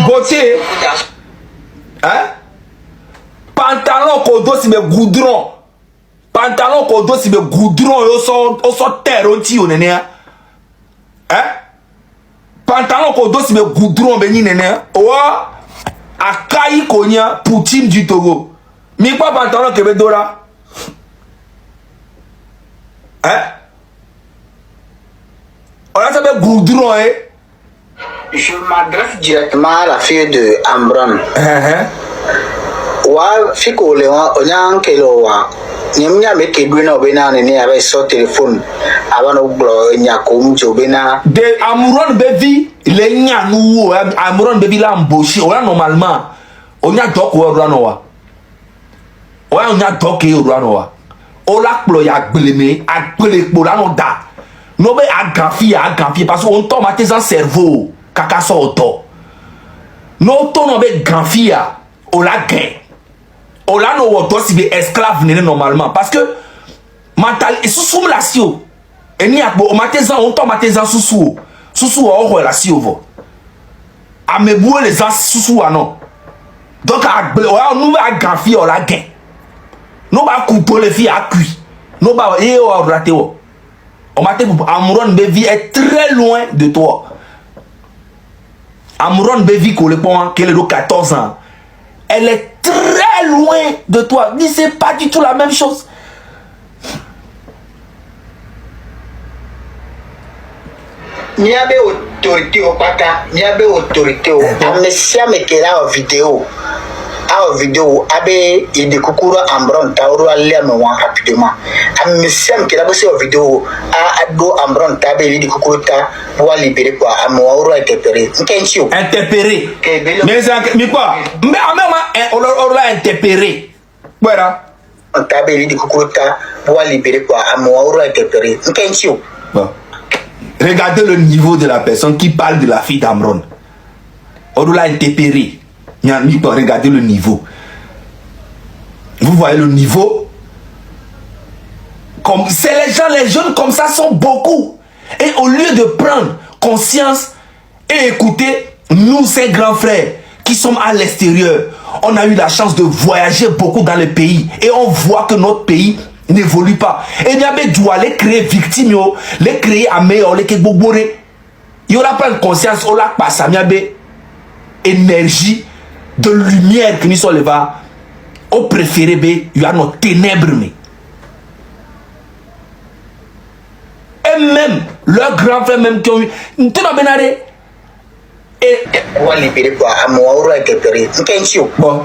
Gauthier, hein? Pantalon kodo si me goudron. Pantalon kodo si me goudron yo so terre oti onene. Hein? Pantalon kodo si me goudron beni nene. Owa Akai konya Poutine du Togo. Mi pas pantalon que bedora. Hein? On a ça me goudron Je m'adresse directement à la fille de Ambron. Wa fiko le onyan kelo wa nyamnya me keduna obena ne ave so téléphone abano glo nya ko mjo bena de Amuron bevi le nya nu Amuron bevi la mboshi o normalement onya doko o rano wa o onya doko o rano wa o la plo ya gbeleme agbele po la no da no be agafi parce qu'on tombe à tes cerveau kaka so auto no to no be gafia o la gain o la no woto si be esclave nene normalement parce que mental et sous la sio eni akbo o matezan on to matezan susu o ho la sio vo amebu les ans susu anon donc o nou ba gafi o la gain no ba couper les filles à cuit no ba e o raté o maté Amuron Bevi est très loin de toi. Amuron Bevi qu'elle est de 14 ans. Elle est très loin de toi. Dis c'est pas du tout la même chose. N'y a pas autorité au pata, n'y a pas autorité au amnesia me kera en vidéo. En vidéo, abe il découvre Ambron tauro aller me wan rapidement. Amnesia me kera aussi en vidéo a ado Ambron tabe il découvre ta pour libérer quoi amouro interpellé. Qu'est-ce interpellé? Mais quoi? Mais on l'a interpellé. Voilà. On tabe il découvre ta pour libérer quoi amouro interpellé. Qu'est-ce bon. Regardez le niveau de la personne qui parle de la fille d'Amron. On l'a interpellé. Regardez le niveau. Vous voyez le niveau? Comme c'est les jeunes comme ça sont beaucoup. Et au lieu de prendre conscience et écouter nous ces grands frères qui sommes à l'extérieur, on a eu la chance de voyager beaucoup dans le pays et on voit que notre pays n'évolue pas. Et il y a des doigts les créer victimes, les créer à meilleur, les créer boboré. Il y aura pas de conscience, on l'a pas ça, il y a des énergie de lumière qui nous sont levées. Au préféré, il y a nos ténèbres. Et même, leurs grands frères même qui ont eu... Nous t'en benaré. Et... On va libérer quoi? Amouro interpellé. Qu'est-ce bon.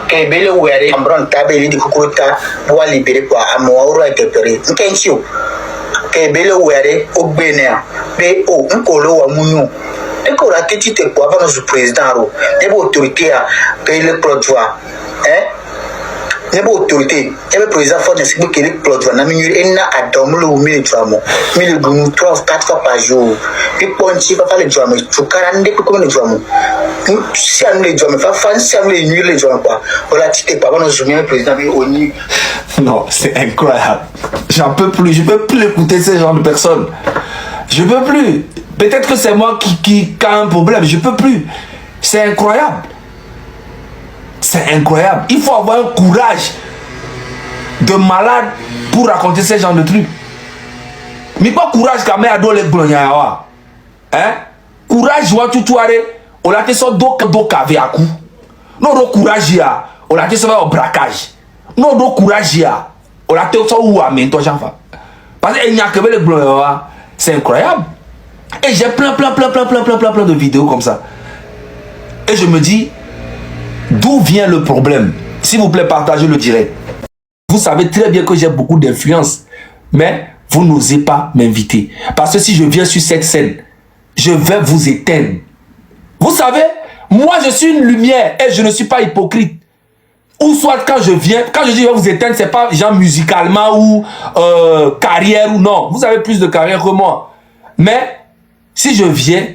Que belle ouéré. Ambron tabeli di kukuta. On va libérer quoi? Amouro interpellé. Qu'est-ce que belle ouéré. Au bénéa. Bé o. Un colo à mounou. Et qu'on a têtu te quoi? Avant notre président. Et pour autorité à payer le produit. Hein? Il y a autorité. Il y a président fort de ce que les produits n'a mis une à dormir le 1000 drame. 1000 drame 3 4 fois par jour. Et pour un petit papa les drame, tu 42 comme les drame. Si on les drame, fa fan si on les nuit les drame quoi. Voilà, tu t'es pas bon le président mais on y. Non, c'est incroyable. J'en peux plus, je peux plus écouter ce genre de personnes. Je peux plus. Peut-être que c'est moi qui a un problème, je peux plus. C'est incroyable. C'est incroyable. Il faut avoir un courage de malade pour raconter ce genre de trucs. Mais pas courage quand même à dos les glognawa. Hein? Courage, tu arrêtes. On a été sur dos cavé à coup. Non, le courage, on a été sur au braquage. Non, le courage, on a été sur où à toi, j'enfant. Parce qu'il n'y a que les glognawa. C'est incroyable. Et j'ai plein de vidéos comme ça. Et je me dis, d'où vient le problème? S'il vous plaît, partagez le direct. Vous savez très bien que j'ai beaucoup d'influence. Mais vous n'osez pas m'inviter. Parce que si je viens sur cette scène, je vais vous éteindre. Vous savez, moi je suis une lumière et je ne suis pas hypocrite. Ou soit quand je viens, quand je dis je vais vous éteindre, c'est pas genre musicalement ou carrière ou non. Vous avez plus de carrière que moi. Mais si je viens,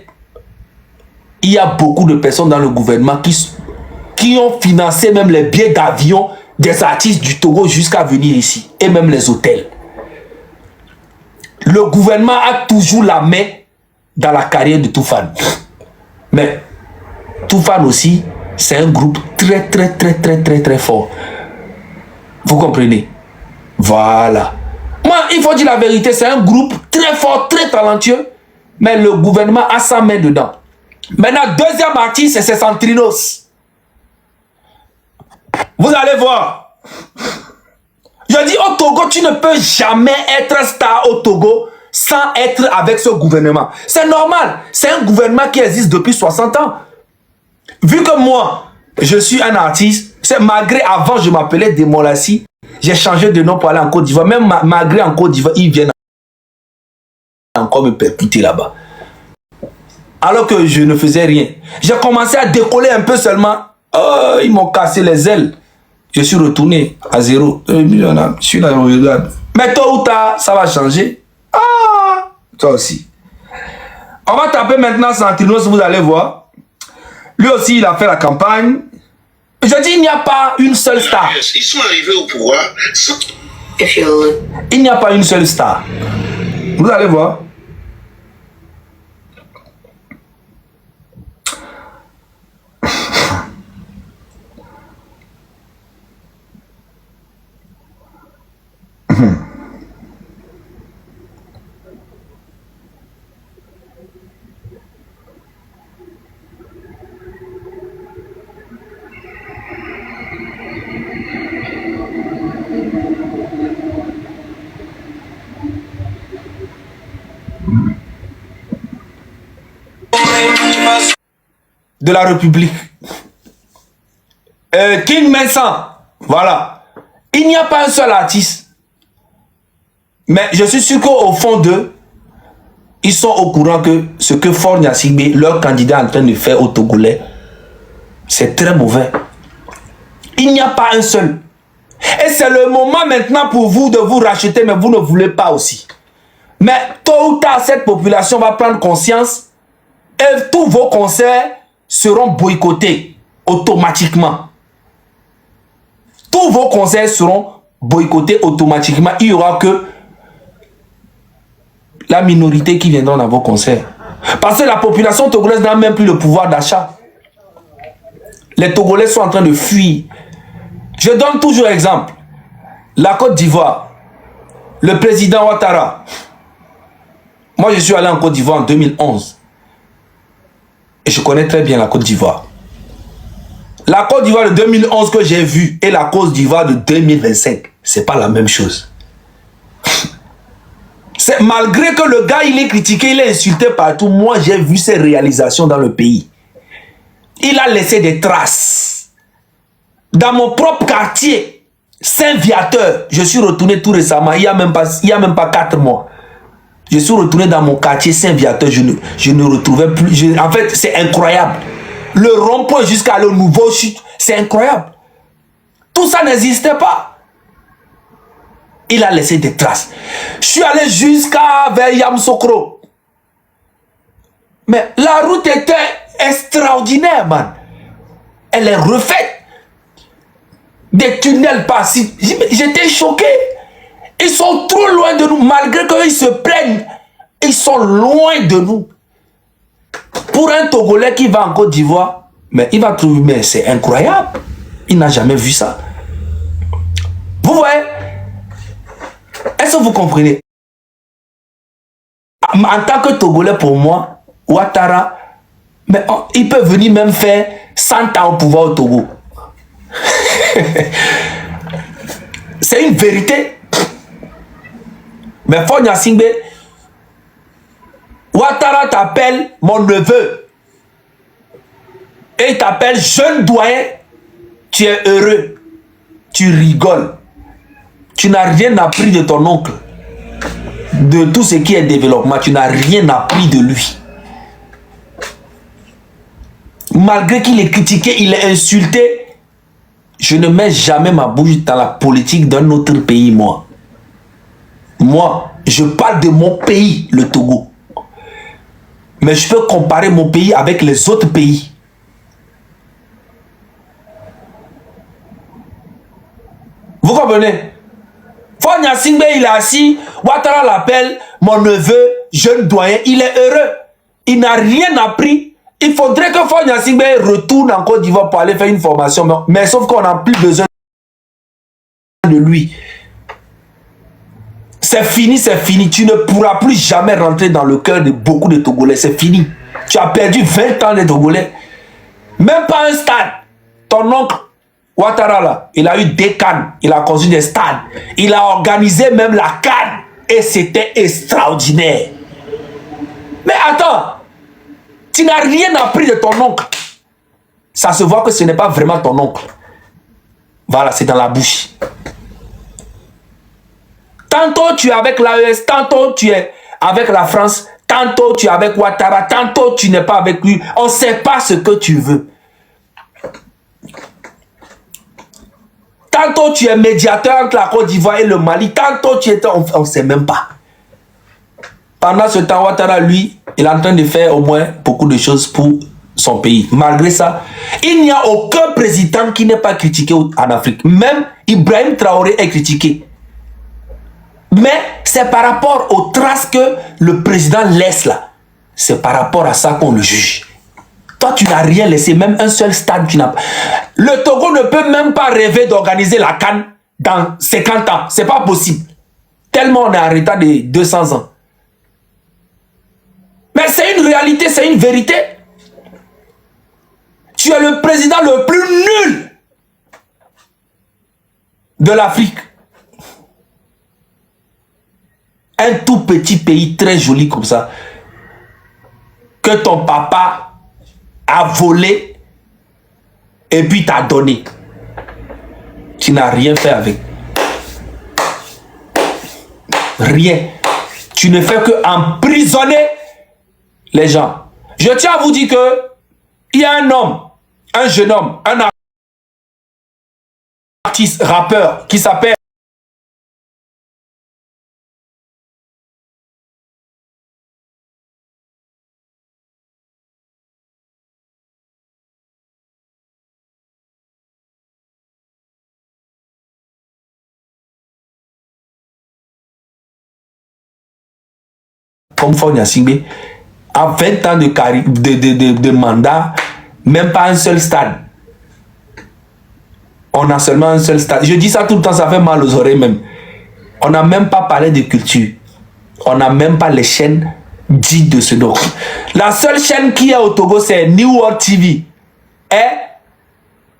il y a beaucoup de personnes dans le gouvernement qui ont financé même les billets d'avion des artistes du Togo jusqu'à venir ici. Et même les hôtels. Le gouvernement a toujours la main dans la carrière de tout fan. Mais Toufan aussi, c'est un groupe très fort. Vous comprenez? Voilà. Moi, il faut dire la vérité, c'est un groupe très fort, très talentueux, mais le gouvernement a sa main dedans. Maintenant, deuxième artiste, c'est Centrinos. Vous allez voir. Je dis au Togo, tu ne peux jamais être star au Togo sans être avec ce gouvernement. C'est normal. C'est un gouvernement qui existe depuis 60 ans. Vu que moi, je suis un artiste, c'est malgré avant je m'appelais Demolassi, j'ai changé de nom pour aller en Côte d'Ivoire. Même malgré en Côte d'Ivoire, ils viennent encore me percuter là-bas. Alors que je ne faisais rien. J'ai commencé à décoller un peu seulement. Oh, ils m'ont cassé les ailes. Je suis retourné à zéro. Je suis là, regarde. Mais tôt ou tard, ça va changer. Ah, toi aussi. On va taper maintenant Centrinos, vous allez voir. Lui aussi, il a fait la campagne. Je dis, il n'y a pas une seule star. Ils sont arrivés au pouvoir. Il n'y a pas une seule star. Vous allez voir. De la République. King Vincent. Voilà. Il n'y a pas un seul artiste. Mais je suis sûr qu'au fond d'eux, ils sont au courant que ce que Faure Gnassingbé, leur candidat, est en train de faire au Togolais, c'est très mauvais. Il n'y a pas un seul. Et c'est le moment maintenant pour vous de vous racheter, mais vous ne voulez pas aussi. Mais tôt ou tard, cette population va prendre conscience et tous vos concerts seront boycottés automatiquement. Tous vos concerts seront boycottés automatiquement. Il n'y aura que la minorité qui viendra dans vos concerts. Parce que la population togolaise n'a même plus le pouvoir d'achat. Les Togolais sont en train de fuir. Je donne toujours exemple. La Côte d'Ivoire, le président Ouattara. Moi, je suis allé en Côte d'Ivoire en 2011. Et je connais très bien la Côte d'Ivoire. La Côte d'Ivoire de 2011 que j'ai vue et la Côte d'Ivoire de 2025, c'est pas la même chose. Malgré que le gars, il est critiqué, il est insulté partout, moi, j'ai vu ses réalisations dans le pays. Il a laissé des traces. Dans mon propre quartier, Saint-Viateur, je suis retourné tout récemment, il y a même pas 4 mois. Je suis retourné dans mon quartier Saint-Viateur, je ne retrouvais plus. En fait, c'est incroyable. Le rond-point jusqu'à le nouveau chute, c'est incroyable. Tout ça n'existait pas. Il a laissé des traces. Je suis allé jusqu'à vers Yamoussoukro. Mais la route était extraordinaire, man. Elle est refaite. Des tunnels passifs. J'étais choqué. Ils sont trop loin de nous, malgré qu'ils se plaignent. Ils sont loin de nous. Pour un Togolais qui va en Côte d'Ivoire, mais il va trouver, mais c'est incroyable. Il n'a jamais vu ça. Vous voyez? Est-ce que vous comprenez? En tant que Togolais, pour moi, Ouattara, mais il peut venir même faire 100 ans au pouvoir au Togo. C'est une vérité. Mais Faure Gnassingbé, Ouattara t'appelle mon neveu. Et il t'appelle jeune doyen. Tu es heureux. Tu rigoles. Tu n'as rien appris de ton oncle. De tout ce qui est développement. Tu n'as rien appris de lui. Malgré qu'il est critiqué, il est insulté. Je ne mets jamais ma bouche dans la politique d'un autre pays, moi. Moi, je parle de mon pays, le Togo. Mais je peux comparer mon pays avec les autres pays. Vous comprenez? Faure Gnassingbé, il est assis. Ouattara l'appelle mon neveu, jeune doyen. Il est heureux. Il n'a rien appris Il faudrait que Fonya Singbe retourne en Côte d'Ivoire pour aller faire une formation. Mais sauf qu'on n'a plus besoin de lui. C'est fini, c'est fini. Tu ne pourras plus jamais rentrer dans le cœur de beaucoup de Togolais. C'est fini. Tu as perdu 20 ans de Togolais. Même pas un stade. Ton oncle, Ouattara, là, il a eu des cannes. Il a construit des stades. Il a organisé même la canne. Et c'était extraordinaire. Mais attends. Tu n'as rien appris de ton oncle. Ça se voit que ce n'est pas vraiment ton oncle. Voilà, c'est dans la bouche. Tantôt tu es avec l'AES, tantôt tu es avec la France, tantôt tu es avec Ouattara, tantôt tu n'es pas avec lui. On ne sait pas ce que tu veux. Tantôt tu es médiateur entre la Côte d'Ivoire et le Mali, tantôt tu es... On ne sait même pas. Pendant ce temps, Ouattara, lui, il est en train de faire au moins beaucoup de choses pour son pays. Malgré ça, il n'y a aucun président qui n'est pas critiqué en Afrique. Même Ibrahim Traoré est critiqué. Mais c'est par rapport aux traces que le président laisse là. C'est par rapport à ça qu'on le juge. Toi, tu n'as rien laissé, même un seul stade. Le Togo ne peut même pas rêver d'organiser la CAN dans 50 ans. C'est pas possible. Tellement on est en retard de 200 ans. Mais c'est une réalité, c'est une vérité. Tu es le président le plus nul de l'Afrique. Un tout petit pays très joli comme ça, que ton papa a volé et puis t'a donné. Tu n'as rien fait avec. Rien. Tu ne fais que emprisonner les gens. Je tiens à vous dire que il y a un homme, un jeune homme, un artiste, rappeur qui s'appelle comme Fonya Singbe, à 20 ans de mandat, même pas un seul stade. On a seulement un seul stade. Je dis ça tout le temps, ça fait mal aux oreilles même. On n'a même pas parlé de culture. On n'a même pas les chaînes dites de ce nom. La seule chaîne qui est au Togo, c'est New World TV. Est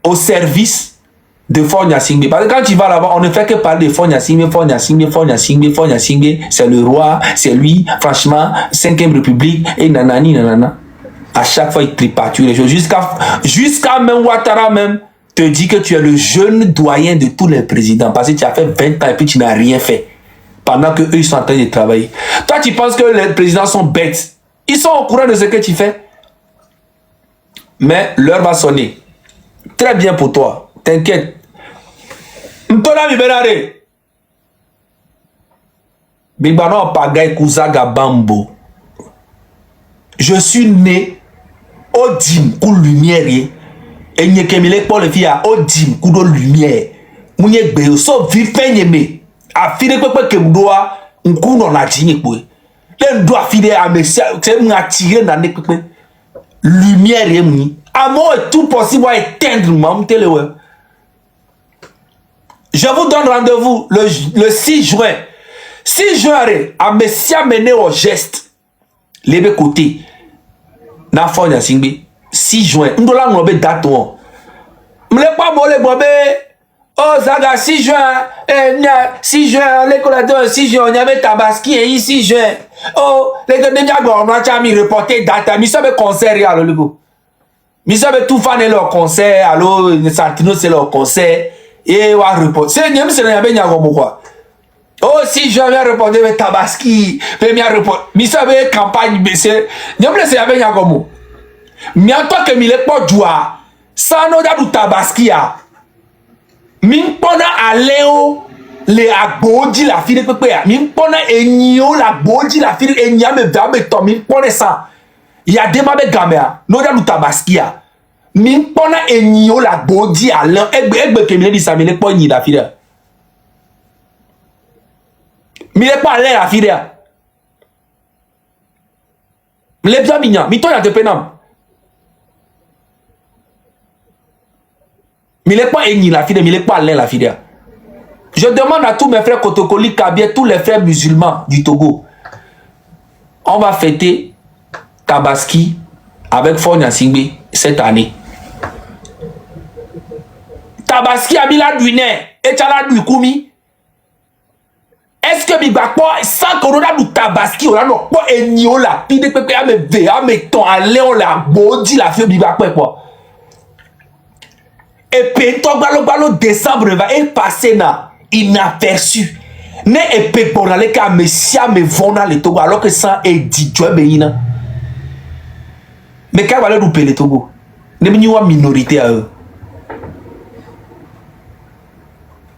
au service de Fonya Singbe. Parce que quand tu vas là-bas, on ne fait que parler de Fonya Singbe, Fonya Singbe, Fonya Singbe, Fonya Singbe. C'est le roi, c'est lui. Franchement, 5e République, et nanani, nanana. À chaque fois, il tripatue les choses. Jusqu'à même Ouattara même te dit que tu es le jeune doyen de tous les présidents. Parce que tu as fait 20 ans et puis tu n'as rien fait. Pendant que eux, ils sont en train de travailler. Toi, tu penses que les présidents sont bêtes. Ils sont au courant de ce que tu fais. Mais l'heure va sonner. Très bien pour toi. T'inquiète. Ntona Bibenare. Bibano Pagay Kouzaga Bambo. Je suis né au dim kou lumière. Et nye kemile pour le fia au dim kou do lumière. Mounye gbe so vi fenyeme. A fide pepe kemdoa nkou non a djini kwe. Le ndo a fide a mesia c'est m'a tiré dans ne pepe. Lumière ye mouni. Amour est tout possible à éteindre mam telewe. Je vous donne rendez-vous le 6 juin. 6 juin, à Messia mené au geste. Les côtés. Na Fonya Singbe. 6 juin. M'dola m'obe date on. M'le pas bolé bobe. Oh Zaga 6 juin. 6 juin l'école de 6 juin on y avait Tabaski et 6 juin. Oh les deux déjà on a jamais reporté date. Mi sabe concert alors le go. Mi sabe tout fan leur concert alors Santino c'est leur concert. Et on report. C'est n'y a pas de quoi. Oh si je viens reporter avec Tabaski, mais mi report. Mi savait campagne baissée. N'y a pas de quoi. Mi en tant que mi le pas joie. Ça no da du Tabaski a. Mi pona aleo le agboji la fille de pepe. Mi pona enyo la agboji la fille enya me va me to mi pona ça. Il y a des mabe gamea. No da du Tabaski a. Min pona enyo la bodi ala egbe kemile di sa mi le po nyi la fide. Mi le pa ale la fide. Mi le bia minya, mi to ya te penam. Mais il n'est pas Eni la fille, mais il n'est pas Alain la fille. Je demande à tous mes frères Kotokoli, Kabia, tous les frères musulmans du Togo. On va fêter Tabaski avec Fonya Singbe cette année. Tabaski a mis la duine et Tchala du Koumi. Est-ce que Bibakpo, sans qu'on a du Tabaski, on a non pas Eni la pide pepe à me ve, à me ton, à Léon la body la fille Bibakpo quoi. Et puis, balo décembre va être passé na inaperçu. Ne et puis pour aller qu'à Messia me vona le Togo alors que ça est dit tu es béina. Mais quand va le louper le Togo, ne n'y a minorité à eux.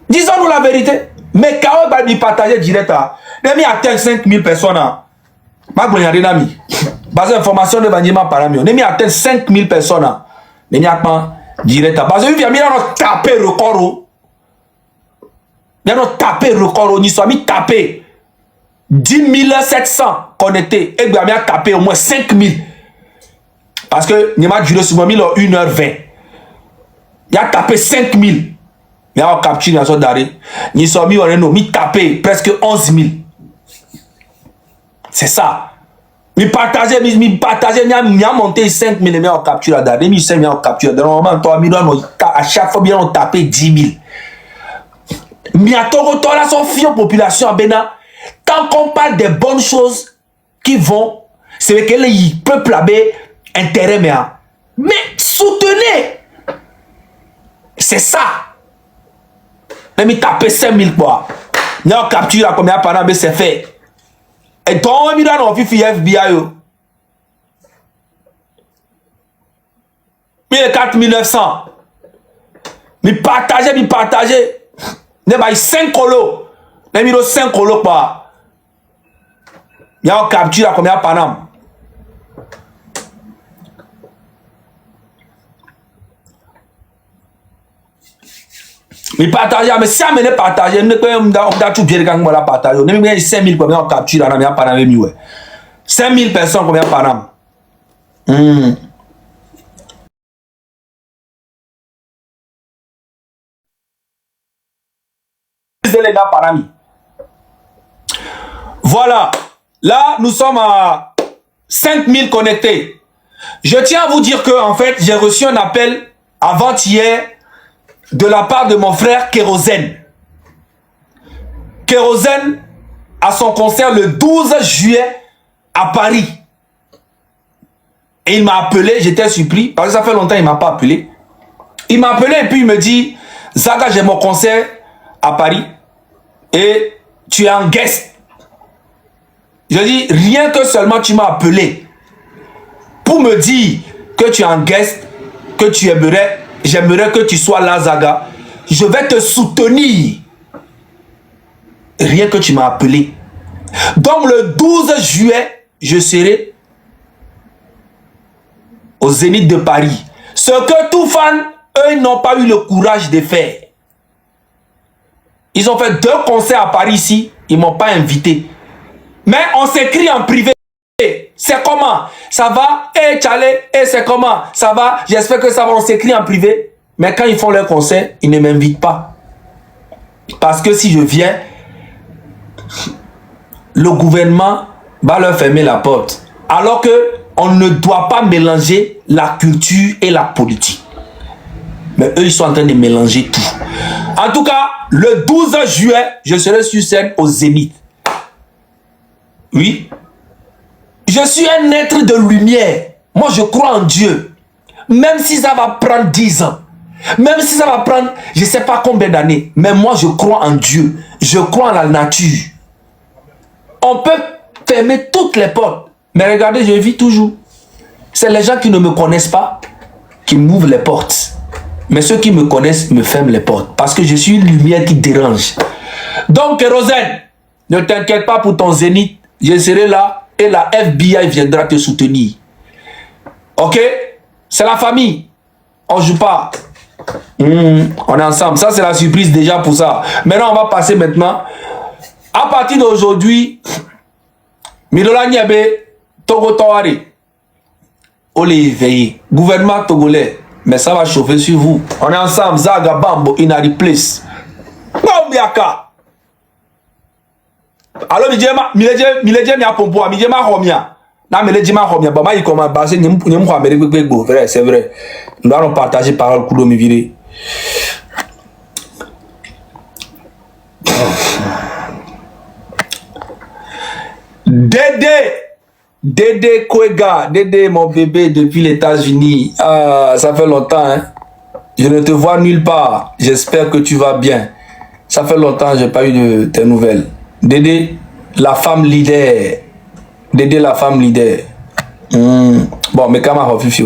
Disons-nous la vérité. Mais quand on va lui partager direct à, ne m'y atteint 5000 personnes. Ma bonne nami. Base information de Banyema Paramio. Ne m'y atteint 5000 personnes. Ne m'y a pas direct à. Parce que il y a tapé record. Il y a tapé record. Nous sommes tapé 10 700 connectés. Et il y a tapé au moins 5000. Parce que il m'a duré sur 1h20. Il a tapé 5000. Il y a un capture dans son d'arrêt. Nous sommes mis tapé presque 11 000. C'est ça. Mi partager, mi a monté 5 000 mais en capture d'arrêt. Mi 5 000 en capture. Normalement, à chaque fois, bien on tapé 10 000. Mais à ton retour, là, son fier population à Bénin, tant qu'on parle des bonnes choses qui vont, c'est que le peuple a intérêt, mais soutenez. C'est ça. Mais taper 5 000 quoi. Nous avons capturé à combien par an, mais c'est fait. Et donc, on a dans le FBI. 4 900. Mais partagez. Nous avons 5 colos. Nous avons 5 colos quoi. Nous avons capturé à combien par an. Mais partager, mais si on ne partage, on ne peut tout bien quand on la partage. On a 5 000 combien on capture, on a par an. 5 000 personnes combien par an. Voilà. Là, nous sommes à 5 000 connectés. Je tiens à vous dire que, en fait, j'ai reçu un appel avant-hier de la part de mon frère Kérosène. Kérosène a son concert le 12 juillet à Paris. Et il m'a appelé, j'étais surpris, parce que ça fait longtemps qu'il ne m'a pas appelé. Il m'a appelé et puis il me dit, Zaga, j'ai mon concert à Paris et tu es en guest. Je dis, rien que seulement tu m'as appelé pour me dire que tu es en guest, que tu aimerais, j'aimerais que tu sois là, Zaga. Je vais te soutenir. Rien que tu m'as appelé. Donc le 12 juillet, je serai au Zénith de Paris. Ce que tous fans, eux, n'ont pas eu le courage de faire. Ils ont fait 2 concerts à Paris ici. Ils ne m'ont pas invité. Mais on s'écrit en privé. C'est comment? Ça va? Eh, Tchalé? Eh, c'est comment? Ça va? J'espère que ça va. On s'écrit en privé. Mais quand ils font leur concert, ils ne m'invitent pas. Parce que si je viens, le gouvernement va leur fermer la porte. Alors que on ne doit pas mélanger la culture et la politique. Mais eux, ils sont en train de mélanger tout. En tout cas, le 12 juillet, je serai sur scène au Zénith. Oui. Je suis un être de lumière. Moi, je crois en Dieu. Même si ça va prendre 10 ans. Même si ça va prendre, je ne sais pas combien d'années. Mais moi, je crois en Dieu. Je crois en la nature. On peut fermer toutes les portes. Mais regardez, je vis toujours. C'est les gens qui ne me connaissent pas qui m'ouvrent les portes. Mais ceux qui me connaissent me ferment les portes. Parce que je suis une lumière qui dérange. Donc, Kérosène, ne t'inquiète pas pour ton Zénith. Je serai là et la FBI viendra te soutenir. Ok? C'est la famille. On ne joue pas. On est ensemble. Ça, c'est la surprise déjà pour ça. Maintenant, on va passer maintenant. À partir d'aujourd'hui, Milola Niabe, Togo Toari, on les éveillé. Gouvernement togolais, mais ça va chauffer sur vous. On est ensemble, Zaga Bambo, in a place. Bambiaka. Alors, Miledje mi a pompo, Miledje ma romia. Na Miledje ma romia, bah, il commence à passer, c'est vrai. Nous allons partager parole coup de mi viré. Dédé Kwega, Dédé mon bébé depuis les États-Unis. Ah, ça fait longtemps, hein. Je ne te vois nulle part. J'espère que tu vas bien. Ça fait longtemps, j'ai pas eu de tes nouvelles. Dédé, la femme leader. Dédé, la femme leader. Bon, mais comment on fait?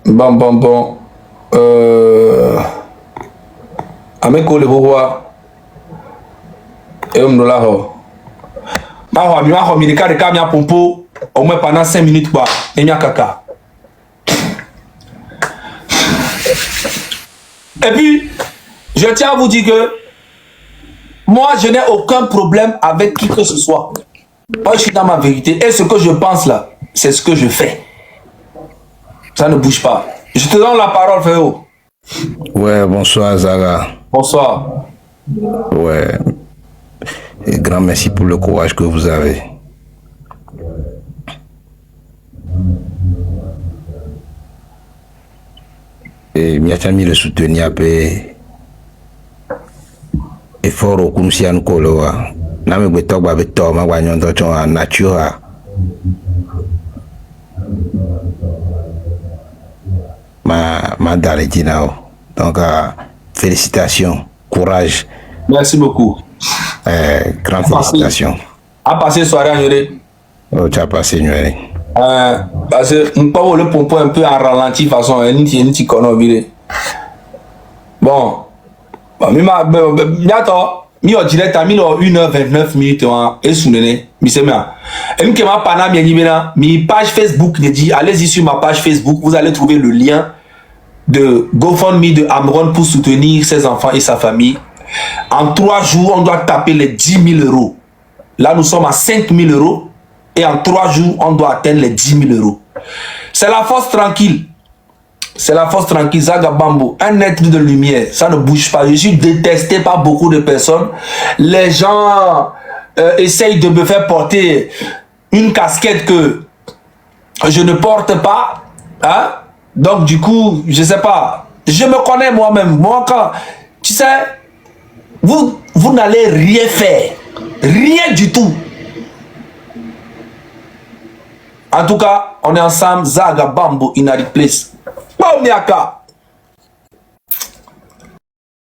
Bon. Ameko le bois. Et on là. Ma mi de camia pompo au moins pendant 5 minutes quoi. Et mia kaka. Et puis, je tiens à vous dire que moi, je n'ai aucun problème avec qui que ce soit. Moi, je suis dans ma vérité. Et ce que je pense là, c'est ce que je fais. Ça ne bouge pas. Je te donne la parole, frérot. Ouais, bonsoir, Zaga. Bonsoir. Ouais. Et grand merci pour le courage que vous avez. Et Miatami le soutenir un peu. Effort au Kunsian Koloa. Name Betok Babeto, ma wanyon doton en nature. Ma daledinao. Donc, félicitations, courage. Merci beaucoup. Grande félicitations. À passer soirée à Nyoré. Oh, tu as passé une nuit. Parce que nous pas le pompon un peu en ralenti façon un petit conobile. Bon, bientôt, mi au direct à 1h29 minutes et sounené, mi c'est bien. Et nous qui m'a pas mi page Facebook dit allez-y sur ma page Facebook, vous allez trouver le lien de GoFundMe de Amron pour soutenir ses enfants et sa famille. En 3 jours, on doit taper les 10 000 euros. Là, nous sommes à 5 000 euros. Et en 3 jours, on doit atteindre les 10 000 euros. C'est la force tranquille. C'est la force tranquille. Zaga Bambo, un être de lumière. Ça ne bouge pas. Je suis détesté par beaucoup de personnes. Les gens essayent de me faire porter une casquette que je ne porte pas. Hein? Donc, du coup, je sais pas. Je me connais moi-même. Moi, quand... Tu sais, vous n'allez rien faire. Rien du tout. En tout cas, on est ensemble. Zaga Bambo in a place. Bamiaka.